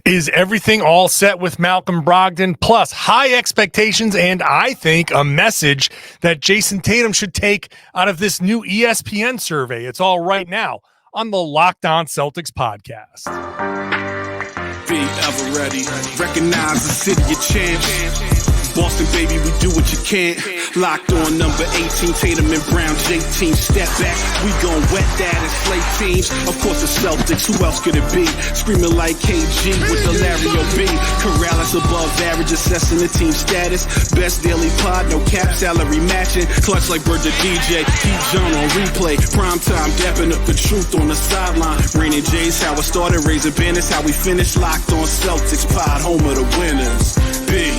Is everything all set with Malcolm Brogdon? Plus, high expectations and I think a message that Jayson Tatum should take out of this new ESPN survey. It's all right now on the Locked On Celtics podcast. Be ever ready. Recognize the city of champs. Boston, baby, we do what you can't. Locked on number 18, Tatum and Brown, J-team, step back. We gon' wet that and slay teams. Of course, the Celtics, who else could it be? Screaming like KG with the Larry O.B. Karalis above average, assessing the team status. Best daily pod, no cap, salary matching. Clutch like Bird the DJ, keep John on replay. Prime time, dapping up the truth on the sideline. Raining J's, how it started, raising banners, how we finished. Locked on Celtics pod, home of the winners. B.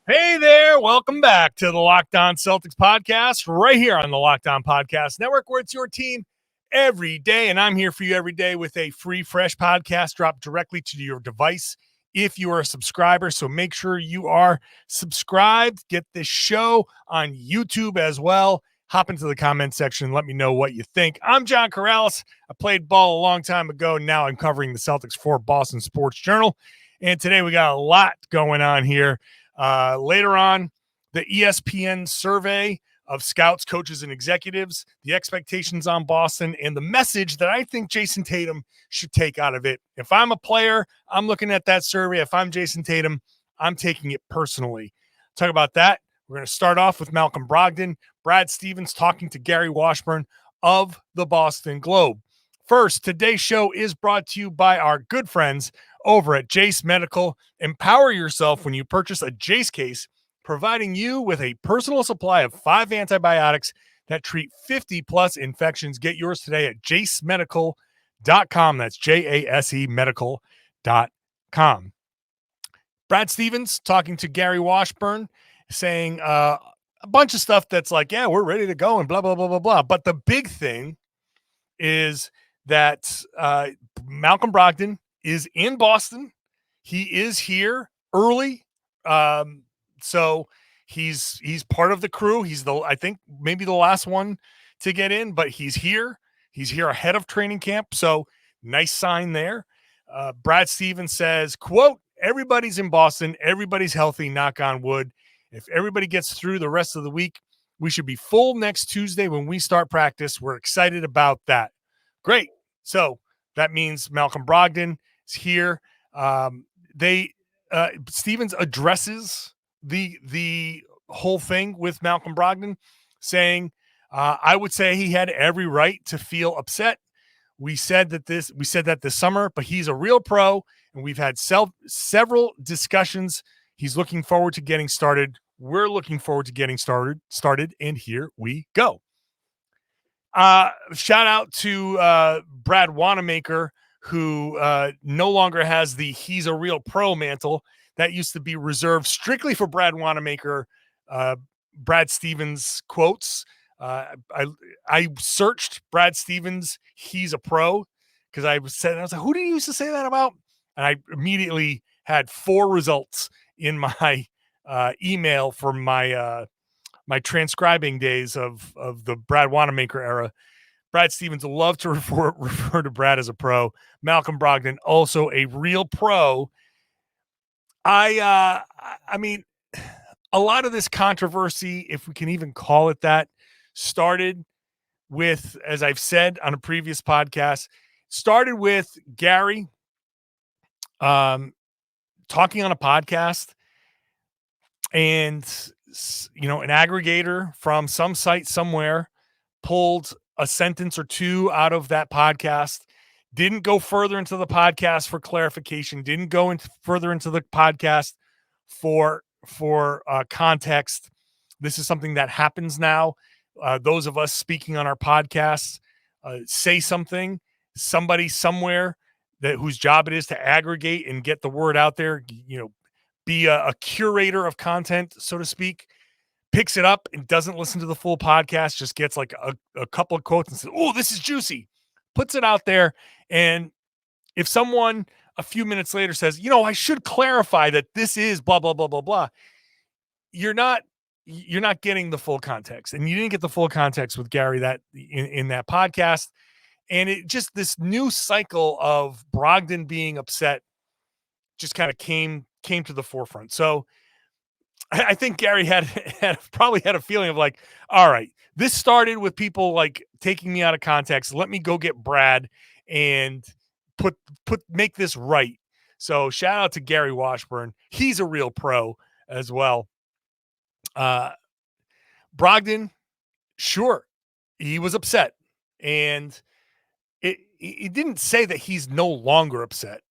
Hey there, welcome back to the Locked On Celtics podcast, right here on the Locked On Podcast Network, where it's your team every day, and I'm here for you every day with a free, fresh podcast dropped directly to your device if you are a subscriber, so make sure you are subscribed. Get this show on YouTube as well. Hop into the comment section and let me know what you think. I'm John Karalis. I played ball a long time ago, and now I'm covering the Celtics for Boston Sports Journal, and today we got a lot going on here. Later on, the ESPN survey of scouts, coaches, and executives, the expectations on Boston, and the message that I think Jayson Tatum should take out of it. If I'm a player, I'm looking at that survey. If I'm Jayson Tatum, I'm taking it personally. Talk about that. We're going to start off with Malcolm Brogdon, Brad Stevens talking to Gary Washburn of the Boston Globe. First, today's show is brought to you by our good friends over at Jase Medical. Empower yourself when you purchase a Jase case, providing you with a personal supply of 5 antibiotics that treat 50-plus infections. Get yours today at jasemedical.com. That's Jase medical.com. Brad Stevens talking to Gary Washburn, saying a bunch of stuff that's like, yeah, we're ready to go and blah, blah, blah, blah, blah. But the big thing is that Malcolm Brogdon is in Boston. He is here early. So he's part of the crew. He's I think maybe the last one to get in, but he's here. He's here ahead of training camp. So nice sign there. Brad Stevens says, quote, everybody's in Boston. Everybody's healthy, knock on wood. If everybody gets through the rest of the week, we should be full next Tuesday when we start practice. We're excited about that. Great. So that means Malcolm Brogdon is here. Stevens addresses the whole thing with Malcolm Brogdon, saying, I would say he had every right to feel upset. We said that this summer, but he's a real pro, and we've had several discussions. He's looking forward to getting started. We're looking forward to getting started, and here we go. Shout out to Brad Wanamaker, who no longer has the he's a real pro mantle. That used to be reserved strictly for Brad Wanamaker. Brad Stevens quotes. I searched Brad Stevens, he's a pro, because I was like, who did he used to say that about? And I immediately had 4 results in my email from my my transcribing days of the Brad Wanamaker era. Brad Stevens loved to refer to Brad as a pro. Malcolm Brogdon, also a real pro. I mean, a lot of this controversy, if we can even call it that, started with, as I've said on a previous podcast, started with Gary talking on a podcast, and an aggregator from some site somewhere pulled a sentence or two out of that podcast, didn't go further into the podcast for clarification, didn't go further into the podcast for context. This is something that happens now. Those of us speaking on our podcasts say something, somebody somewhere whose job it is to aggregate and get the word out there, be a curator of content, so to speak, picks it up and doesn't listen to the full podcast, just gets like a couple of quotes and says, oh, this is juicy, puts it out there. And if someone a few minutes later says, I should clarify that this is blah, blah, blah, blah, blah, you're not getting the full context. And you didn't get the full context with Gary that in that podcast. And it just, this new cycle of Brogdon being upset just kind of came to the forefront. So I think Gary had probably had a feeling of like, all right, this started with people like taking me out of context. Let me go get Brad and put make this right. So shout out to Gary Washburn. He's a real pro as well. Brogdon, sure, he was upset, and it didn't say that he's no longer upset.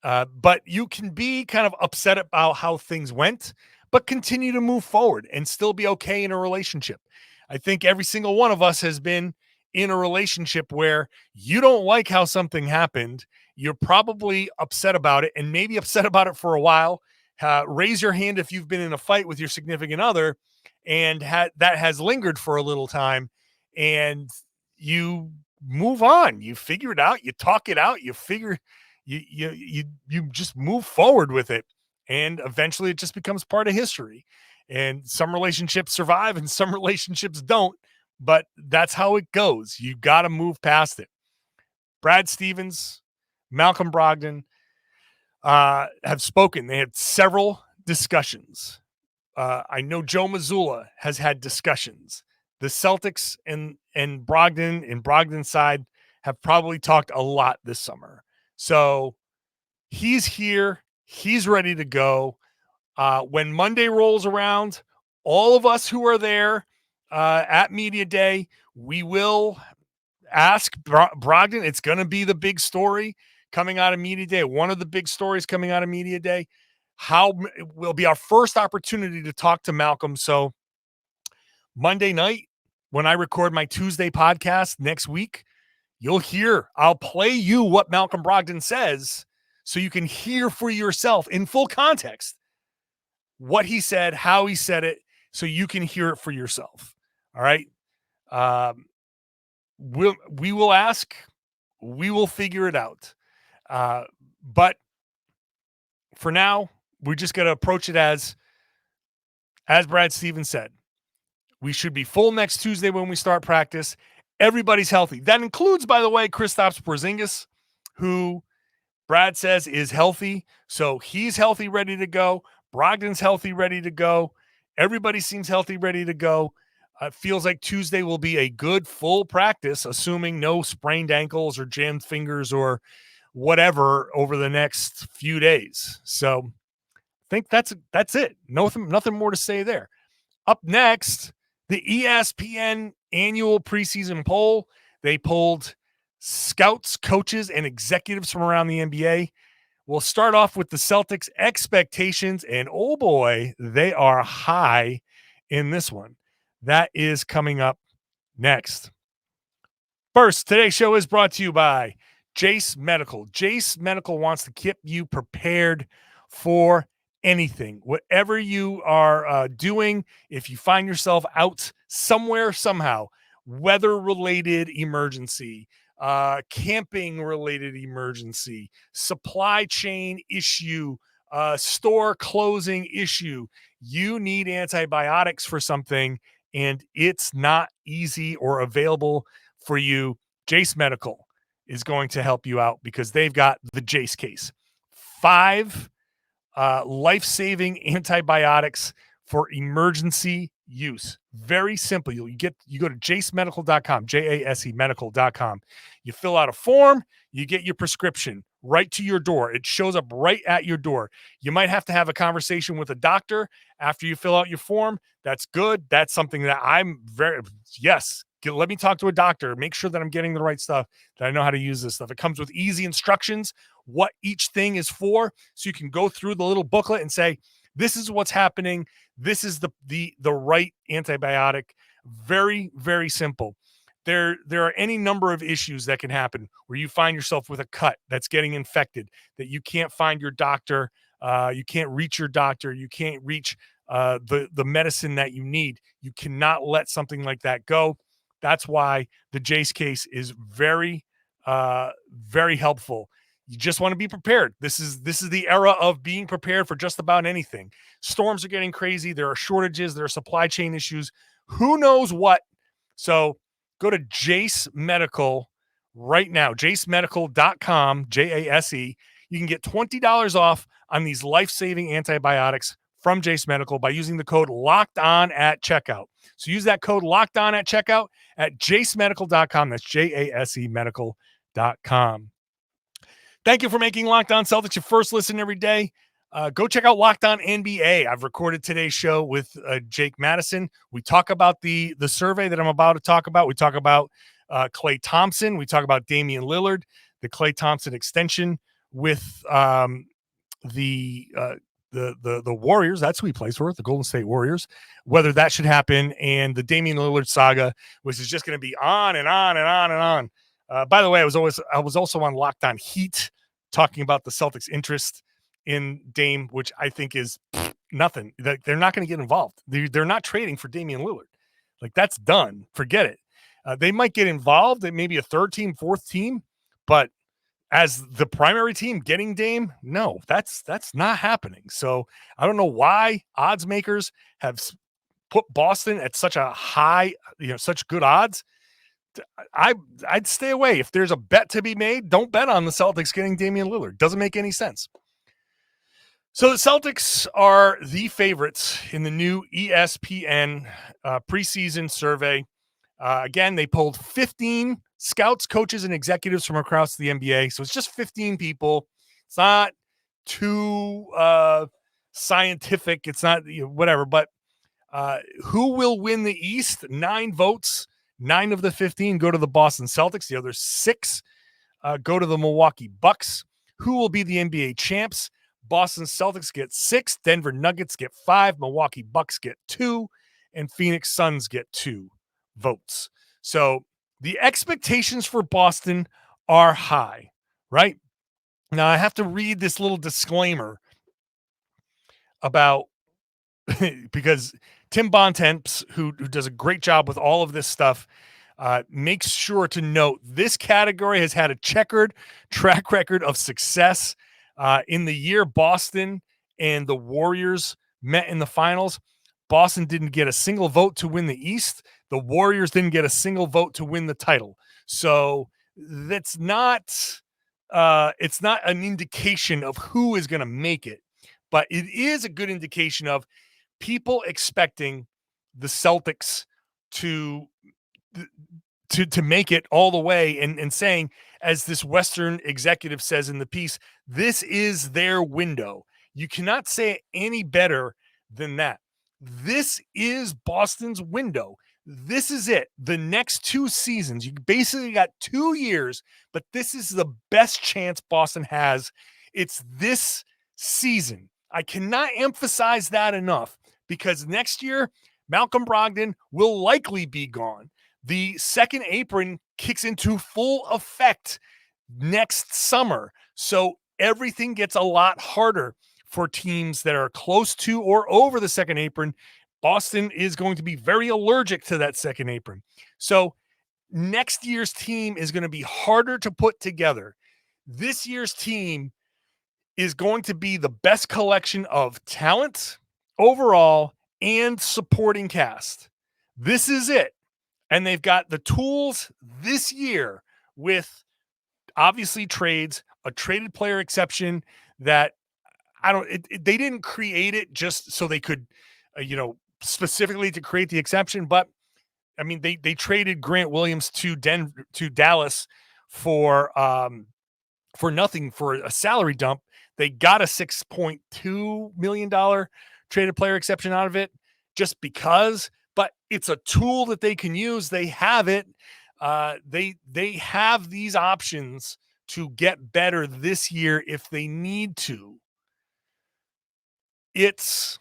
But you can be kind of upset about how things went, but continue to move forward and still be okay in a relationship. I think every single one of us has been in a relationship where you don't like how something happened. You're probably upset about it and maybe upset about it for a while. Raise your hand if you've been in a fight with your significant other and that has lingered for a little time, and you move on. You figure it out. You talk it out. You figure you just move forward with it, and eventually it just becomes part of history. And some relationships survive and some relationships don't, but that's how it goes. You got to move past it. Brad Stevens, Malcolm Brogdon have spoken. They had several discussions. I know Joe Mazzulla has had discussions. The Celtics and Brogdon's side have probably talked a lot this summer. So he's here. He's ready to go. When Monday rolls around, all of us who are there at Media Day, we will ask Brogdon. It's going to be the big story coming out of Media Day. One of the big stories coming out of Media Day. How will be our first opportunity to talk to Malcolm. So Monday night, when I record my Tuesday podcast next week, I'll play you what Malcolm Brogdon says so you can hear for yourself in full context what he said, how he said it, so you can hear it for yourself. All right. We will ask, we will figure it out. But for now, we just got to approach it as Brad Stevens said, we should be full next Tuesday when we start practice. Everybody's healthy. That includes, by the way, Kristaps Porzingis, who Brad says is healthy. So he's healthy, ready to go. Brogdon's healthy, ready to go. Everybody seems healthy, ready to go. It feels like Tuesday will be a good full practice, assuming no sprained ankles or jammed fingers or whatever over the next few days. So I think that's it. Nothing more to say there. Up next, the ESPN annual preseason poll. They polled scouts, coaches, and executives from around the NBA. We'll start off with the Celtics expectations, and oh boy, they are high in this one. That is coming up next. First, today's show is brought to you by Jase Medical. Jase Medical wants to keep you prepared for anything, whatever you are doing. If you find yourself out somewhere, somehow, weather-related emergency, camping-related emergency, supply chain issue, store closing issue, you need antibiotics for something, and it's not easy or available for you. Jase Medical is going to help you out because they've got the Jase case. 5 life-saving antibiotics for emergency use. Very simple. You go to jasemedical.com, JASE medical.com. You fill out a form, you get your prescription right to your door. It shows up right at your door. You might have to have a conversation with a doctor after you fill out your form. That's good. That's something that let me talk to a doctor. Make sure that I'm getting the right stuff, that I know how to use this stuff. It comes with easy instructions, what each thing is for. So you can go through the little booklet and say, this is what's happening. This is the right antibiotic. Very, very simple. There are any number of issues that can happen where you find yourself with a cut that's getting infected, that you can't find your doctor, you can't reach your doctor, you can't reach the medicine that you need. You cannot let something like that go. That's why the Jase case is very, very helpful. You just want to be prepared. This is the era of being prepared for just about anything. Storms are getting crazy. There are shortages. There are supply chain issues. Who knows what? So go to Jase Medical right now, jasemedical.com, JASE. you can get $20 off on these life-saving antibiotics from Jase Medical by using the code LOCKEDON at checkout. So use that code LOCKEDON at checkout at jasemedical.com. That's JASE medical.com. Thank you for making Locked On Celtics your first listen every day. Go check out Locked On NBA. I've recorded today's show with Jake Madison. We talk about the survey that I'm about to talk about. We talk about Klay Thompson. We talk about Damian Lillard, the Klay Thompson extension with the Warriors. That's who he plays for, the Golden State Warriors. Whether that should happen, and the Damian Lillard saga, which is just going to be on and on and on and on. By the way, I was also on Locked On Heat talking about the Celtics' interest in Dame, which I think is nothing. They're not going to get involved. They're not trading for Damian Lillard. Like, that's done. Forget it. They might get involved at maybe a third team, fourth team, but as the primary team getting Dame, no, that's not happening. So I don't know why odds makers have put Boston at such a high, such good odds. I'd stay away. If there's a bet to be made, don't bet on the Celtics getting Damian Lillard. Doesn't make any sense. So the Celtics are the favorites in the new ESPN preseason survey. Again, they polled 15 scouts, coaches, and executives from across the NBA. So it's just 15 people. It's not too scientific. It's not whatever. But who will win the East? 9 votes. 9 of the 15 go to the Boston Celtics. The other 6 go to the Milwaukee Bucks. Who will be the NBA champs? Boston Celtics get 6. Denver Nuggets get 5. Milwaukee Bucks get 2. And Phoenix Suns get 2 votes. So the expectations for Boston are high, right? Now I have to read this little disclaimer about because Tim Bontemps, who does a great job with all of this stuff, makes sure to note this category has had a checkered track record of success. In the year Boston and the Warriors met in the finals, Boston didn't get a single vote to win the East. The Warriors didn't get a single vote to win the title. So that's not it's not an indication of who is going to make it, but it is a good indication of people expecting the Celtics to make it all the way and saying, as this Western executive says in the piece, this is their window. You cannot say it any better than that. This is Boston's window. This is it. The next 2 seasons, you basically got 2 years, but this is the best chance Boston has. It's this season. I cannot emphasize that enough, because next year, Malcolm Brogdon will likely be gone. The second apron kicks into full effect next summer. So everything gets a lot harder for teams that are close to or over the second apron. Boston is going to be very allergic to that second apron. So next year's team is going to be harder to put together. This year's team is going to be the best collection of talent overall and supporting cast. This is it. And they've got the tools this year with obviously trades, a traded player exception that they didn't create it just so they could, specifically to create the exception. But I mean, they traded Grant Williams to Dallas for nothing, for a salary dump. They got a $6.2 million traded player exception out of it just because. But it's a tool that they can use. They have it. They have these options to get better this year if they need to. It's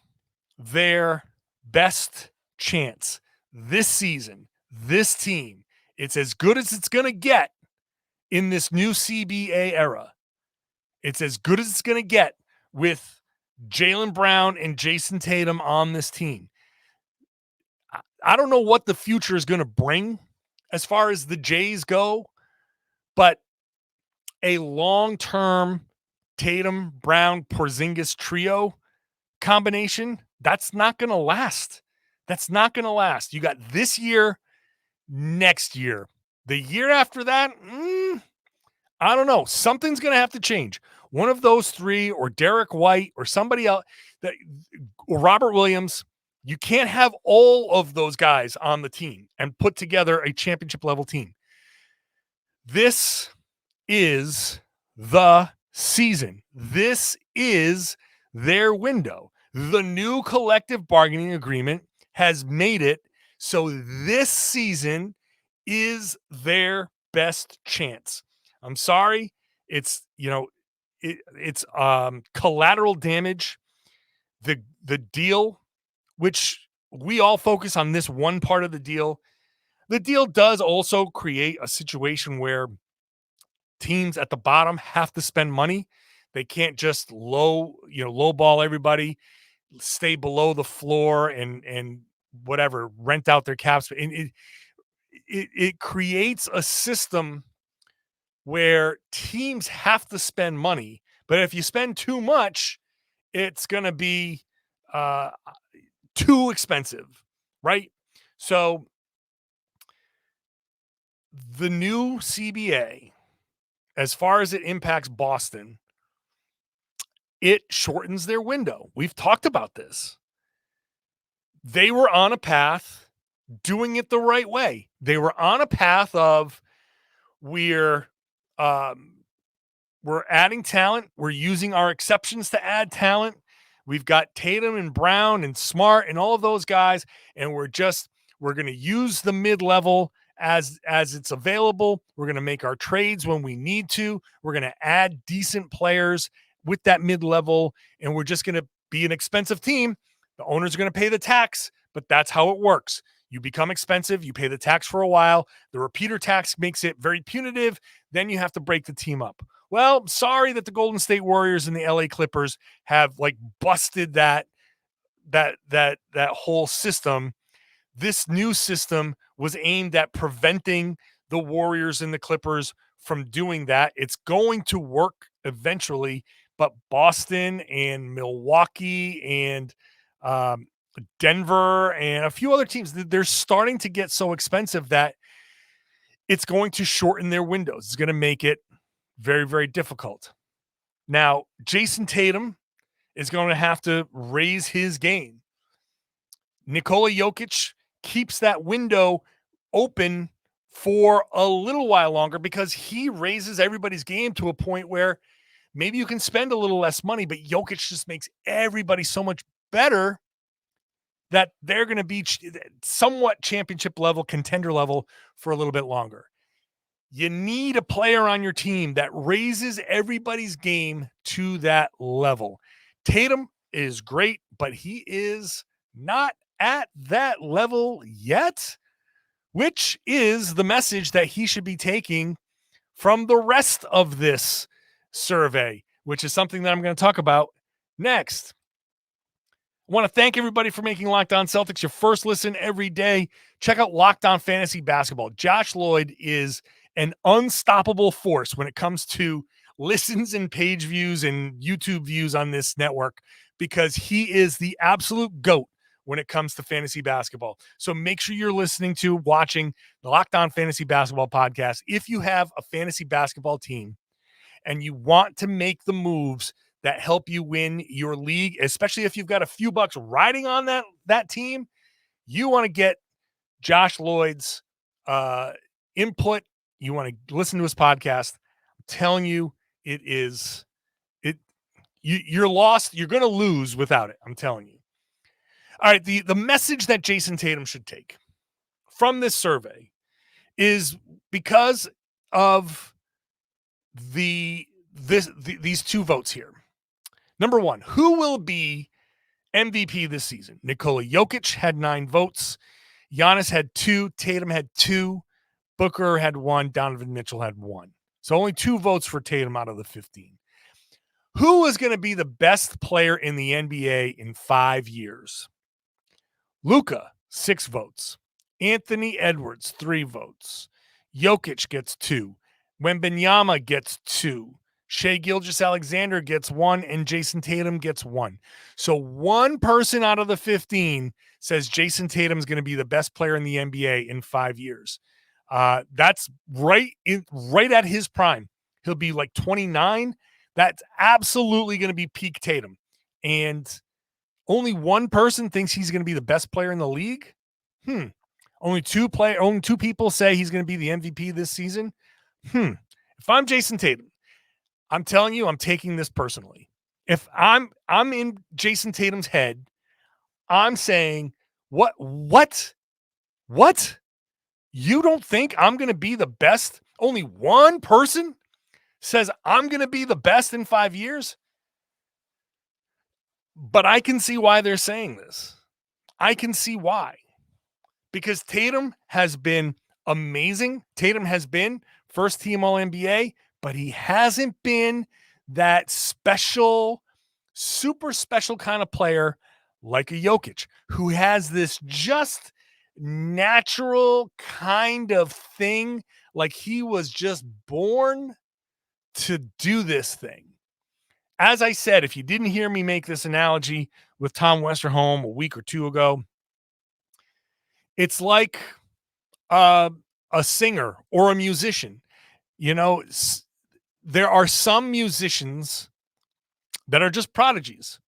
their best chance this season. This team, it's as good as it's going to get in this new CBA era. It's as good as it's going to get with Jaylen Brown and Jayson Tatum on this team. I don't know what the future is going to bring as far as the Jays go, but a long-term Tatum, Brown, Porzingis trio combination, that's not going to last. That's not going to last. You got this year, next year. The year after that, I don't know. Something's going to have to change. one of those three, or Derek White, or somebody else, or Robert Williams. You can't have all of those guys on the team and put together a championship level team. This is the season. This is their window. The new collective bargaining agreement has made it so this season is their best chance. I'm sorry. It's collateral damage. The deal, which we all focus on this one part of the deal does also create a situation where teams at the bottom have to spend money. They can't just lowball everybody, stay below the floor and whatever, rent out their caps. And it creates a system where teams have to spend money, but if you spend too much, it's going to be too expensive, right? So the new CBA, as far as it impacts Boston, it shortens their window. We've talked about this. They were on a path doing it the right way. They were on a path of we're adding talent. We're using our exceptions to add talent. We've got Tatum and Brown and Smart and all of those guys, and we're going to use the mid-level as it's available. We're going to make our trades when we need to. We're going to add decent players with that mid-level, and we're just going to be an expensive team. The owners are going to pay the tax, but that's how it works. You become expensive, you pay the tax for a while. The repeater tax makes it very punitive. Then you have to break the team up. Well, sorry that the Golden State Warriors and the LA Clippers have busted that whole system. This new system was aimed at preventing the Warriors and the Clippers from doing that. It's going to work eventually, but Boston and Milwaukee and Denver and a few other teams, they're starting to get so expensive that it's going to shorten their windows. It's going to make it very, very difficult. Now, Jayson Tatum is going to have to raise his game. Nikola Jokic keeps that window open for a little while longer because he raises everybody's game to a point where maybe you can spend a little less money, but Jokic just makes everybody so much better that they're going to be somewhat championship level, contender level for a little bit longer. You need a player on your team that raises everybody's game to that level. Tatum is great, but he is not at that level yet, which is the message that he should be taking from the rest of this survey, which is something that I'm going to talk about next. I want to thank everybody for making Locked On Celtics your first listen every day. Check out Locked On Fantasy Basketball. Josh Lloyd is an unstoppable force when it comes to listens and page views and YouTube views on this network because he is the absolute GOAT when it comes to fantasy basketball. So make sure you're listening to, watching the Locked On Fantasy Basketball podcast. If you have a fantasy basketball team and you want to make the moves that help you win your league, especially if you've got a few bucks riding on that team, you want to get Josh Lloyd's input. You want to listen to his podcast. I'm telling you, you're lost. You're going to lose without it. I'm telling you. All right. The message that Jayson Tatum should take from this survey is because of these two votes here. Number one, who will be MVP this season? Nikola Jokic had 9 votes. Giannis had 2. Tatum had 2. Booker had 1. Donovan Mitchell had 1. So only 2 votes for Tatum out of the 15. Who is going to be the best player in the NBA in 5 years? Luka, 6 votes. Anthony Edwards, 3 votes. Jokic gets 2. Wembanyama gets 2. Shai Gilgeous-Alexander gets 1, and Jayson Tatum gets 1. So one person out of the 15 says Jayson Tatum is going to be the best player in the NBA in 5 years. That's right at his prime. He'll be like 29. That's absolutely going to be peak Tatum. And only one person thinks he's going to be the best player in the league. Only two people say he's going to be the MVP this season. If I'm Jayson Tatum, I'm telling you, I'm taking this personally. If I'm in Jayson Tatum's head, I'm saying, what? You don't think I'm going to be the best? Only one person says I'm going to be the best in 5 years? But I can see why they're saying this. I can see why. Because Tatum has been amazing. Tatum has been first team All-NBA, but he hasn't been that special, super special kind of player like a Jokic, who has this just natural kind of thing, like he was just born to do this thing. As I said, if you didn't hear me make this analogy with Tom Westerholm a week or two ago, it's like a singer or a musician. You know, there are some musicians that are just prodigies.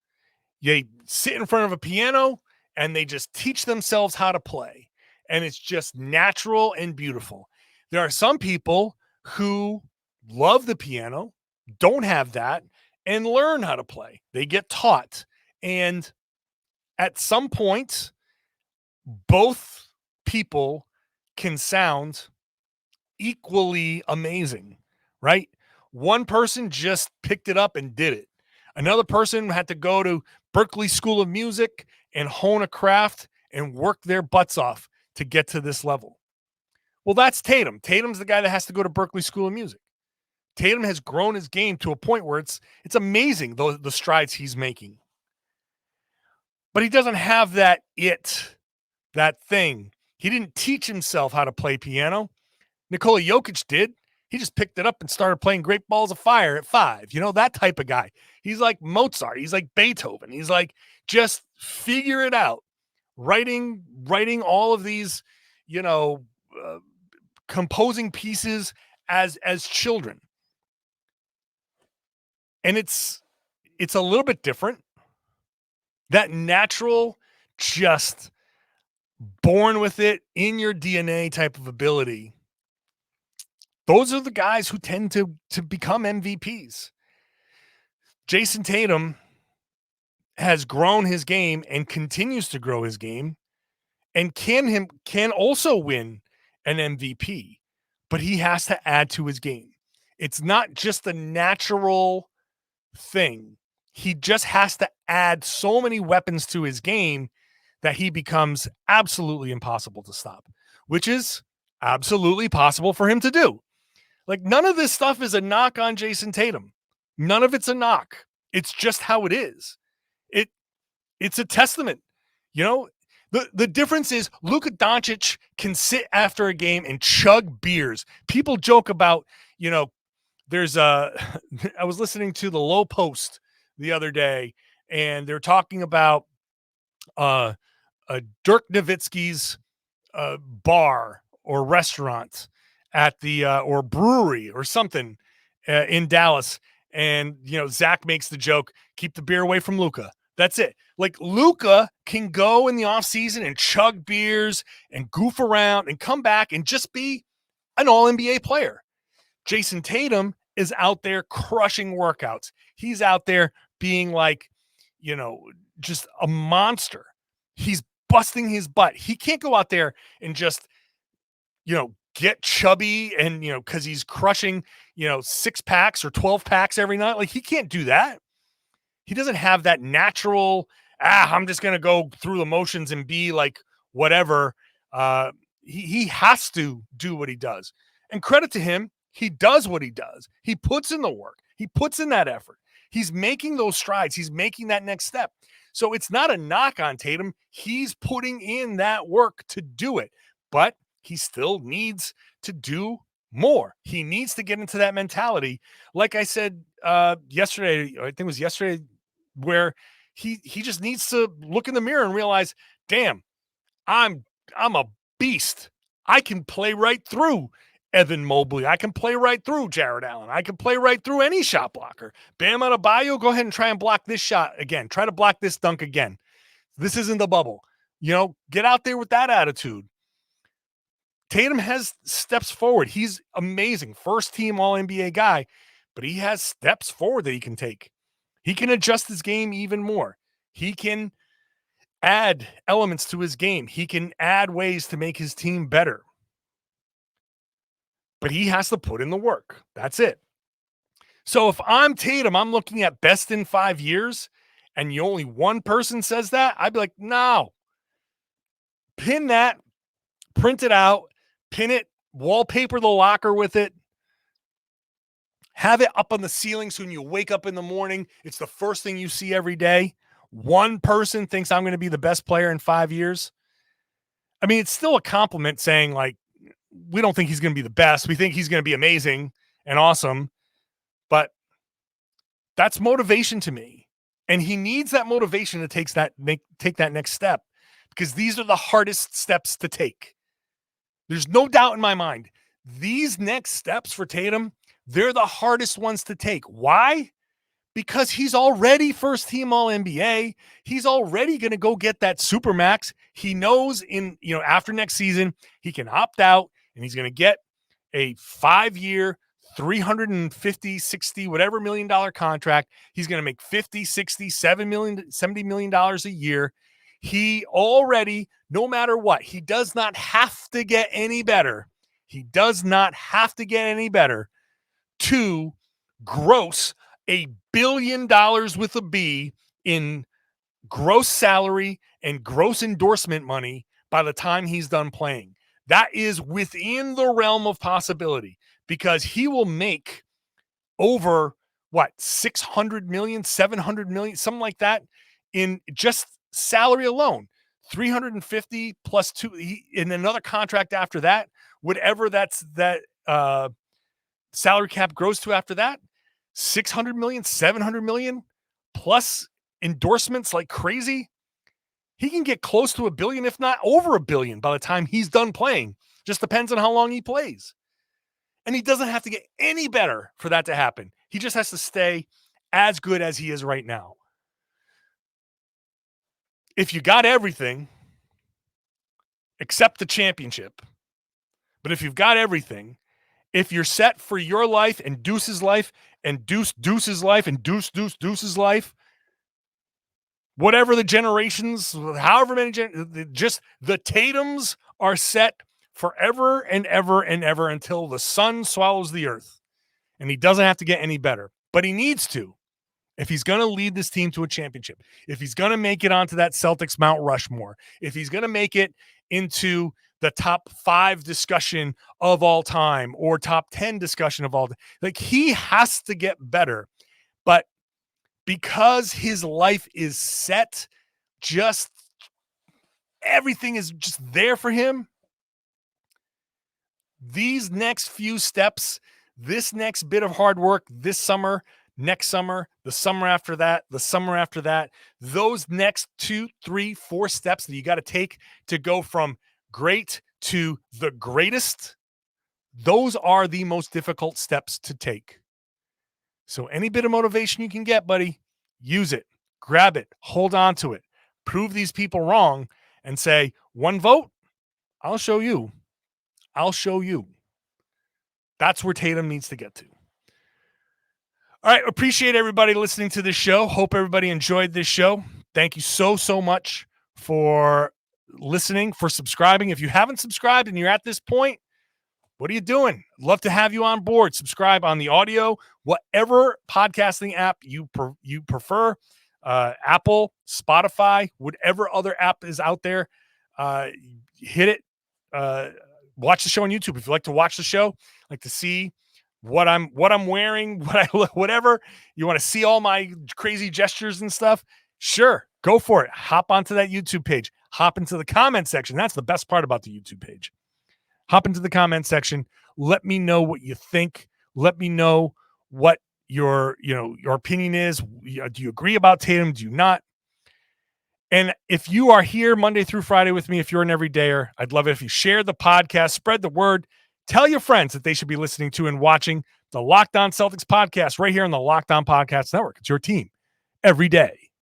They sit in front of a piano and they just teach themselves how to play. And it's just natural and beautiful. There are some people who love the piano, don't have that, and learn how to play. They get taught. And at some point, both people can sound equally amazing, right? One person just picked it up and did it. Another person had to go to Berklee School of Music and hone a craft and work their butts off to get to this level. Well, that's Tatum. Tatum's the guy that has to go to Berklee School of Music. Tatum has grown his game to a point where it's amazing, the strides he's making. But he doesn't have that thing. He didn't teach himself how to play piano. Nikola Jokic did. He just picked it up and started playing Great Balls of Fire at 5. You know, that type of guy. He's like Mozart. He's like Beethoven. He's like, just figure it out. Writing all of these, composing pieces as children. And it's a little bit different. That natural, just born with it in your DNA type of ability. Those are the guys who tend to become MVPs. Jayson Tatum has grown his game and continues to grow his game and can also win an MVP, but he has to add to his game. It's not just a natural thing. He just has to add so many weapons to his game that he becomes absolutely impossible to stop, which is absolutely possible for him to do. Like, none of this stuff is a knock on Jayson Tatum. None of it's a knock. It's just how it is. It's a testament. You know, the difference is Luka Doncic can sit after a game and chug beers. People joke about, there's I was listening to the Low Post the other day, and they're talking about Dirk Nowitzki's bar or restaurant at the or brewery or something in Dallas. And, Zach makes the joke, keep the beer away from Luka. That's it. Like, Luka can go in the offseason and chug beers and goof around and come back and just be an all-NBA player. Jayson Tatum is out there crushing workouts. He's out there being like, just a monster. He's busting his butt. He can't go out there and just, get chubby and, because he's crushing, 6 packs or 12 packs every night. Like, he can't do that. He doesn't have that natural, I'm just going to go through the motions and be like whatever. He has to do what he does. And credit to him, he does what he does. He puts in the work. He puts in that effort. He's making those strides. He's making that next step. So it's not a knock on Tatum. He's putting in that work to do it. But he still needs to do more. He needs to get into that mentality. Like I said yesterday, I think it was yesterday, where he just needs to look in the mirror and realize, damn, I'm a beast. I can play right through Evan Mobley. I can play right through Jared Allen. I can play right through any shot blocker. Bam Adebayo, go ahead and try and block this shot again. Try to block this dunk again. This isn't the bubble. Get out there with that attitude. Tatum has steps forward. He's amazing. First team All-NBA guy, but he has steps forward that he can take. He can adjust his game even more. He can add elements to his game. He can add ways to make his team better. But he has to put in the work. That's it. So if I'm Tatum, I'm looking at best in 5 years, and only one person says that, I'd be like, no. Pin that, print it out, pin it, wallpaper the locker with it. Have it up on the ceiling so when you wake up in the morning, it's the first thing you see every day. One person thinks I'm going to be the best player in 5 years. I mean, it's still a compliment saying, like, we don't think he's going to be the best. We think he's going to be amazing and awesome. But that's motivation to me. And he needs that motivation to take that next step, because these are the hardest steps to take. There's no doubt in my mind. These next steps for Tatum, they're the hardest ones to take. Why? Because he's already first team All-NBA. He's already going to go get that Supermax. He knows after next season, he can opt out and he's going to get a 5-year, 350, 60, whatever $1 million contract. He's going to make 50, 60, $70 million a year. He already, no matter what, he does not have to get any better. He does not have to get any better to gross $1 billion with a B in gross salary and gross endorsement money by the time he's done playing. That is within the realm of possibility, because he will make over $600 million, $700 million, something like that in just salary alone. 350 plus 2 in another contract after that, whatever that salary cap grows to after that, 600 million, 700 million plus endorsements like crazy. He can get close to $1 billion, if not over $1 billion by the time he's done playing. Just depends on how long he plays. And he doesn't have to get any better for that to happen. He just has to stay as good as he is right now. If you got everything except the championship, but if you've got everything, if you're set for your life and Deuce's life and Deuce's life and Deuce's life, whatever the generations, however many, just the Tatums are set forever and ever and ever until the sun swallows the earth. And he doesn't have to get any better, but he needs to. If he's going to lead this team to a championship, if he's going to make it onto that Celtics Mount Rushmore, if he's going to make it into the top 5 discussion of all time or top 10 discussion of all time, like, he has to get better. But because his life is set, just everything is just there for him, these next few steps, this next bit of hard work this summer, next summer, the summer after that, the summer after that, those next 2, 3, 4 steps that you got to take to go from great to the greatest, those are the most difficult steps to take. So any bit of motivation you can get, buddy, use it, grab it, hold on to it, prove these people wrong, and say, 1 vote, I'll show you. I'll show you. That's where Tatum needs to get to. All right, appreciate everybody listening to this show. Hope everybody enjoyed this show. Thank you so much for listening, for subscribing. If you haven't subscribed and you're at this point, what are you doing? Love to have you on board. Subscribe on the audio, whatever podcasting app you prefer, Apple, Spotify, whatever other app is out there. Hit it. Watch the show on YouTube. If you like to watch the show, like to see what I'm wearing, whatever you want to see, all my crazy gestures and stuff, sure, go for it. Hop onto that YouTube page. Hop into the comment section. That's the best part about the YouTube page. Hop into the comment section. Let me know what you think. Let me know what your opinion is. Do you agree about Tatum? Do you not? And if you are here Monday through Friday with me, if you're an everydayer, I'd love it if you share the podcast, spread the word, Tell your friends that they should be listening to and watching the Locked On Celtics podcast right here on the Locked On Podcast Network. It's your team every day.